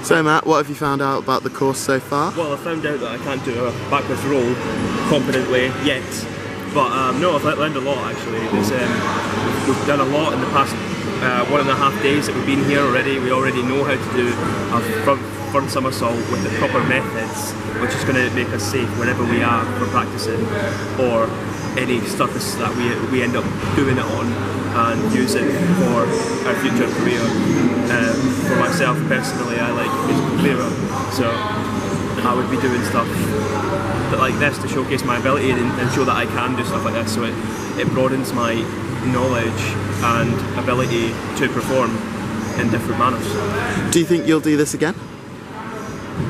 So Matt, what have you found out about the course so far? Well, I found out that I can't do a backwards roll competently yet, but no, I've learned a lot actually. We've done a lot in the past 1.5 days that we've been here already. We already know how to do a front somersault with the proper methods, which is going to make us safe wherever we are for practicing, or any surface that we end up doing it on and use it for our future career. For myself personally, I like musical theatre, so I would be doing stuff like this to showcase my ability and show that I can do stuff like this, so it broadens my knowledge and ability to perform in different manners. Do you think you'll do this again?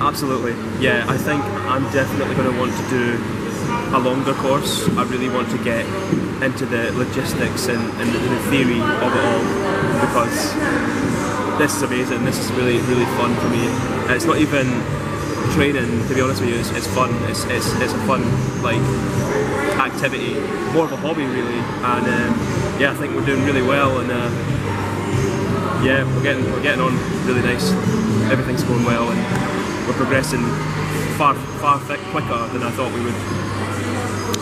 Absolutely, yeah. I think I'm definitely going to want to do a longer course. I really want to get into the logistics and the theory of it all, because this is amazing. This is really, really fun for me. It's not even training, to be honest with you. It's fun. It's a fun like activity, more of a hobby really. And yeah, I think we're doing really well, and yeah, we're getting on really nice. Everything's going well, and we're progressing far quicker than I thought we would.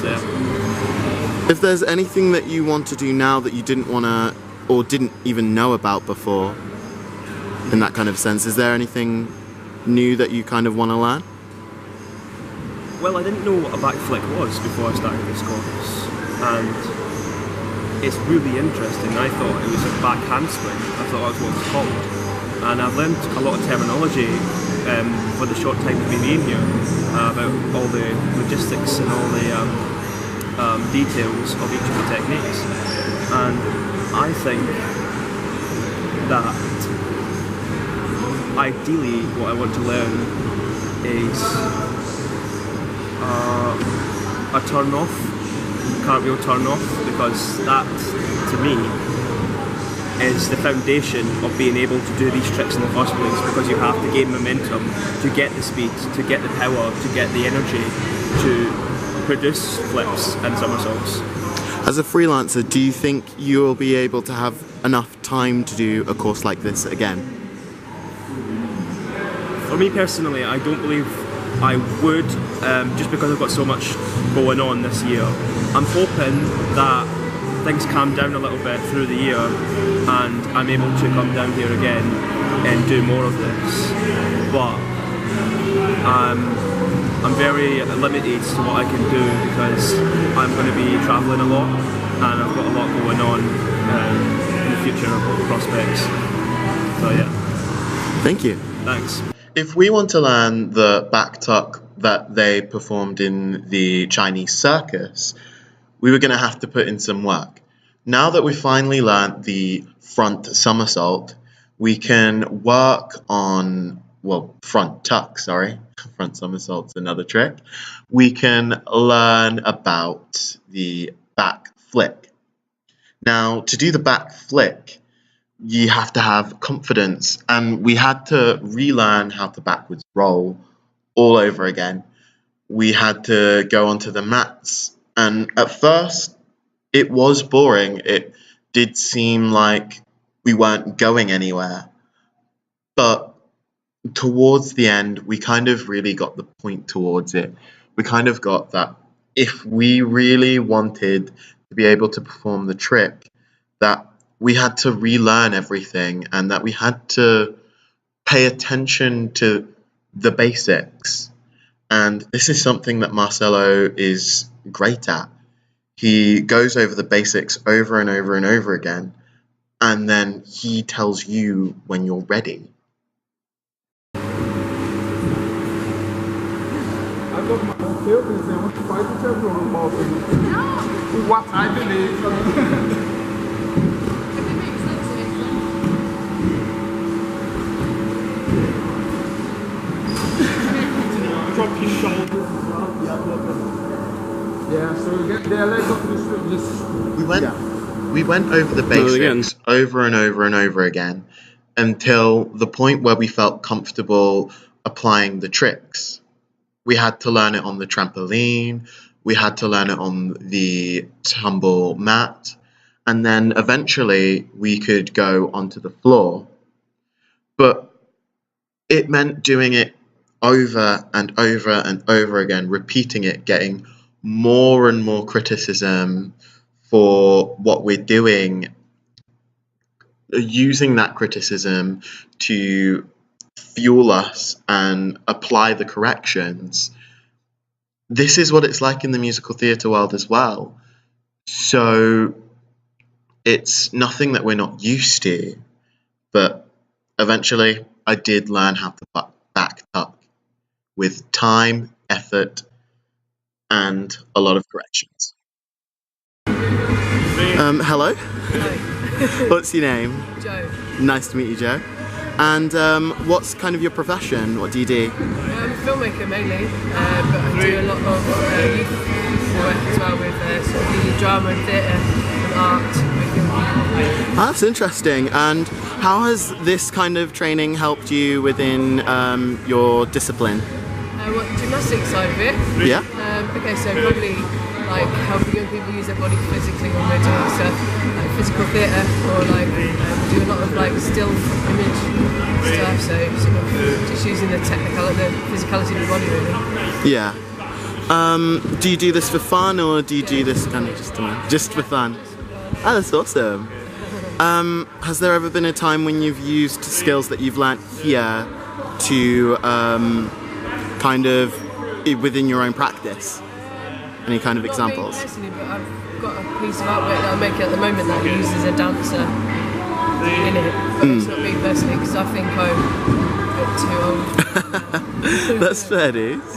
So, yeah. If there's anything that you want to do now that you didn't want to or didn't even know about before, in that kind of sense, is there anything new that you kind of want to learn? Well, I didn't know what a backflip was before I started this course, and it's really interesting. I thought it was a back handspring. I thought that's what it's called, and I've learned a lot of terminology for the short time that we've been here about all the logistics and all the details of each of the techniques, and I think that ideally what I want to learn is a turn off, cartwheel turn off, because that to me is the foundation of being able to do these tricks in the first place, because you have to gain momentum to get the speed, to get the power, to get the energy to produce flips and somersaults. As a freelancer, do you think you will be able to have enough time to do a course like this again? For me personally, I don't believe I would, just because I've got so much going on this year. I'm hoping that things calm down a little bit through the year and I'm able to come down here again and do more of this. But I'm very limited to what I can do, because I'm going to be travelling a lot and I've got a lot going on in the future prospects. So yeah. Thank you. Thanks. If we want to learn the back tuck that they performed in the Chinese circus, we were going to have to put in some work. Now that we finally learned the front somersault, we can work on, well, front tuck, sorry. Front somersault's another trick. We can learn about the back flick. Now, to do the back flick, you have to have confidence, and we had to relearn how to backwards roll all over again. We had to go onto the mats, and at first it was boring. It did seem like we weren't going anywhere, but towards the end we kind of really got the point towards it. We kind of got that if we really wanted to be able to perform the trick, that we had to relearn everything, and that we had to pay attention to the basics. And this is something that Marcelo is great at. He goes over the basics over and over and over again, and then he tells you when you're ready. I got my own feelings and I want to fight with everyone about it. What I believe. Drop your shoulders as well. Yeah, so we get their legs off this. We went over the basics over and over and over again until the point where we felt comfortable applying the tricks. We had to learn it on the trampoline, we had to learn it on the tumble mat, and then eventually we could go onto the floor. But it meant doing it over and over and over again, repeating it, getting more and more criticism for what we're doing, using that criticism to fuel us and apply the corrections. This is what it's like in the musical theatre world as well. So it's nothing that we're not used to, but eventually I did learn how to back up with time, effort, and a lot of corrections. Hello? Hi. What's your name? Joe. Nice to meet you, Joe. And what's kind of your profession? What do you do? I'm a filmmaker mainly, but I do a lot of youth work as well with sort of the drama and theatre and art. That's interesting. And how has this kind of training helped you within your discipline? What gymnastics side of it? Yeah. Okay, so probably like helping young people use their body physically when they're doing stuff like physical theatre, or like do a lot of like still image stuff. So sort of just using the physicality of the body really. Yeah. Do you do this for fun, or do you do this kind of just for fun? Oh, that's awesome. Has there ever been a time when you've used skills that you've learnt here to kind of within your own practice? Any kind of examples? Not me personally, but I've got a piece of artwork that I'm making at the moment that I use as a dancer in it. But it's not me personally, because I think I'm a bit too old. That's fair, dudes.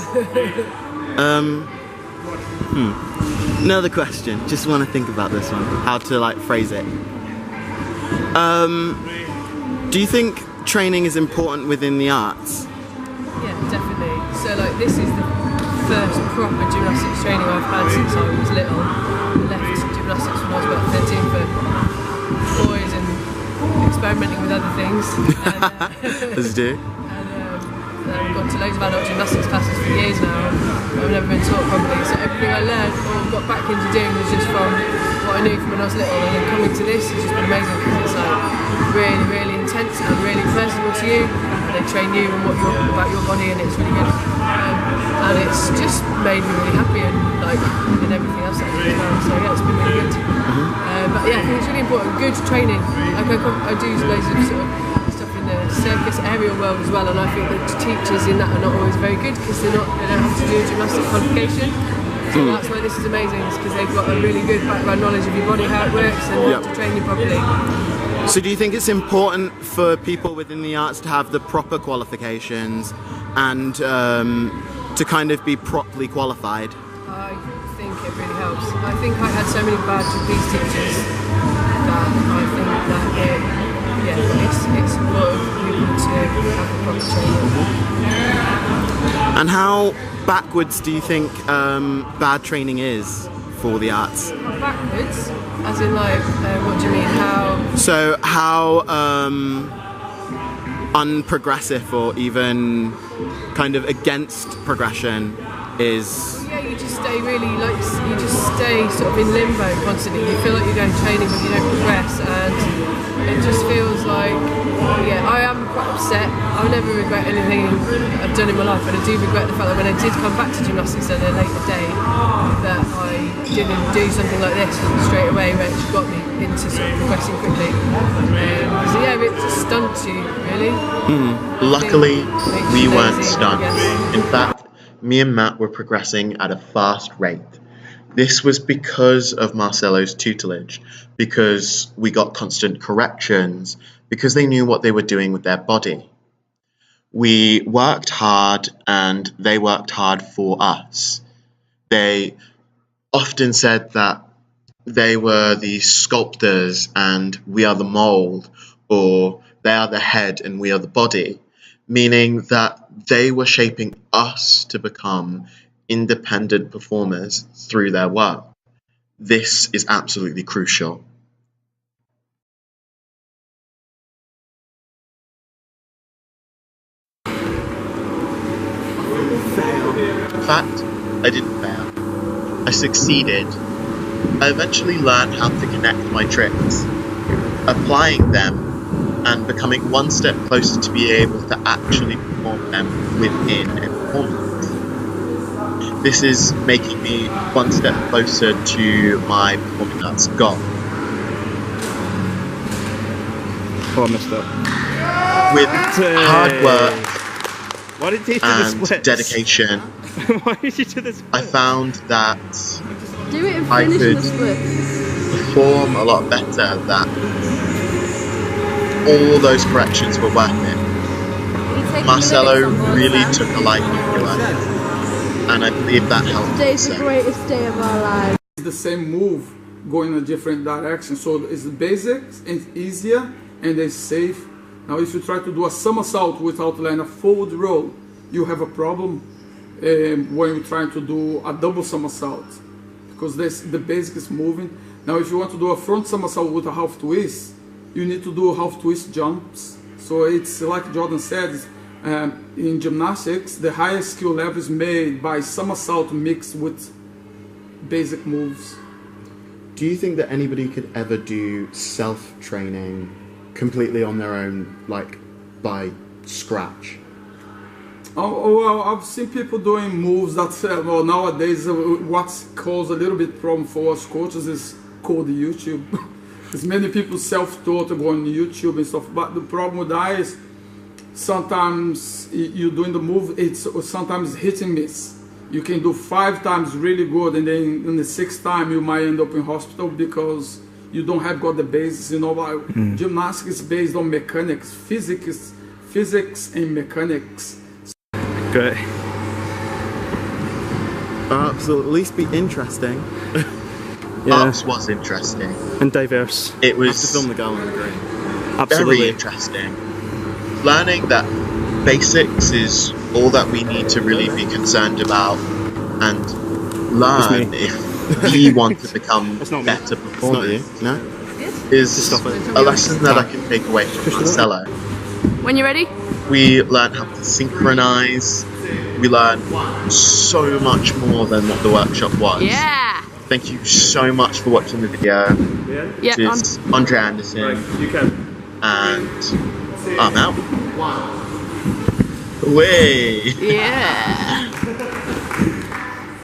Another question. Just want to think about this one. How to like phrase it. Do you think training is important within the arts? Yeah, definitely. So like this is the first proper gymnastics training I've had since I was little. I left gymnastics when I was about 13 for boys and experimenting with other things. As you do. And I've gone to loads of adult gymnastics classes for years now, and I've never been taught properly. So everything I learned or got back into doing was just from what I knew from when I was little, and then coming to this has just been amazing because it's like really, really intense and really personal to you. And they train you and about your body, and it's really good. And it's just made me really happy and like in everything else that I do as well. So yeah, it's been really good. But yeah, I think it's really important. Good training. Like I do loads of sort of stuff in the circus aerial world as well, and I think that teachers in that are not always very good because they don't have to do a gymnastic qualification. So that's why this is amazing, is because they've got a really good background knowledge of your body, how it works, and how to train you properly. So do you think it's important for people within the arts to have the proper qualifications and to kind of be properly qualified? I think it really helps. I think I had so many bad trapeze teachers that I think that it's important for people to have the proper training. And how backwards do you think bad training is for the arts? Backwards? As in like, what do you mean? How? So how unprogressive or even kind of against progression is? Yeah, you just stay really like, you just stay sort of in limbo constantly. You feel like you're going training but you don't progress, and it just feels like, yeah, I am quite upset. I'll never regret anything I've done in my life, but I do regret the fact that when I did come back to gymnastics at a later date, that I didn't do something like this straight away, which got me into sort of progressing quickly. So yeah, it just stunts you, really. Luckily, we weren't lazy, stunned. I guess. In fact, me and Matt were progressing at a fast rate. This was because of Marcelo's tutelage, because we got constant corrections, because they knew what they were doing with their body. We worked hard and they worked hard for us. They often said that they were the sculptors and we are the mold, or they are the head and we are the body, meaning that they were shaping us to become independent performers through their work. This is absolutely crucial. In fact, I didn't fail. I succeeded. I eventually learned how to connect my tricks, applying them and becoming one step closer to be able to actually perform them within a performance. This is making me one step closer to my performing arts goal. Oh, I messed up. With hard work Why did you do the and splits? dedication, Why did you do the splits? I found that Do it and I finish could the split. perform a lot better, that all those corrections were worth it. Marcelo really took a liking to it, and I believe that helped. Today's the greatest day of our lives. It's the same move going in a different direction. So it's the basics, it's easier, and it's safe. Now if you try to do a somersault without learning a forward roll, you have a problem when you're trying to do a double somersault, because the basic is moving. Now if you want to do a front somersault with a half twist, you need to do half twist jumps. So it's like Jordan said, in gymnastics, the highest skill level is made by somersault mixed with basic moves. Do you think that anybody could ever do self-training completely on their own, like by scratch? Oh, well, I've seen people doing moves that, well, nowadays, what's caused a little bit problem for us coaches is called YouTube. There's many people self-taught to go on YouTube and stuff, but the problem with that is sometimes you're doing the move, it's sometimes hit and miss. You can do 5 times really good, and then in the 6th time you might end up in hospital because you don't have got the basics. You know, gymnastics is based on mechanics, physics and mechanics. Great. So at least be interesting. Arts was interesting. And diverse. It Have to was film the gala, I agree. Absolutely. very interesting. Learning that basics is all that we need to really be concerned about and learn if we want to become It's not me. better It's not performers you, no? is stop it. a lesson that I can take away from Marcelo. When you're ready? We learn how to synchronize. We learn so much more than what the workshop was. Yeah. Thank you so much for watching the video. Yeah? Which Yeah, is Andre Anderson, Right, you can. and I'm out. Way. Yeah.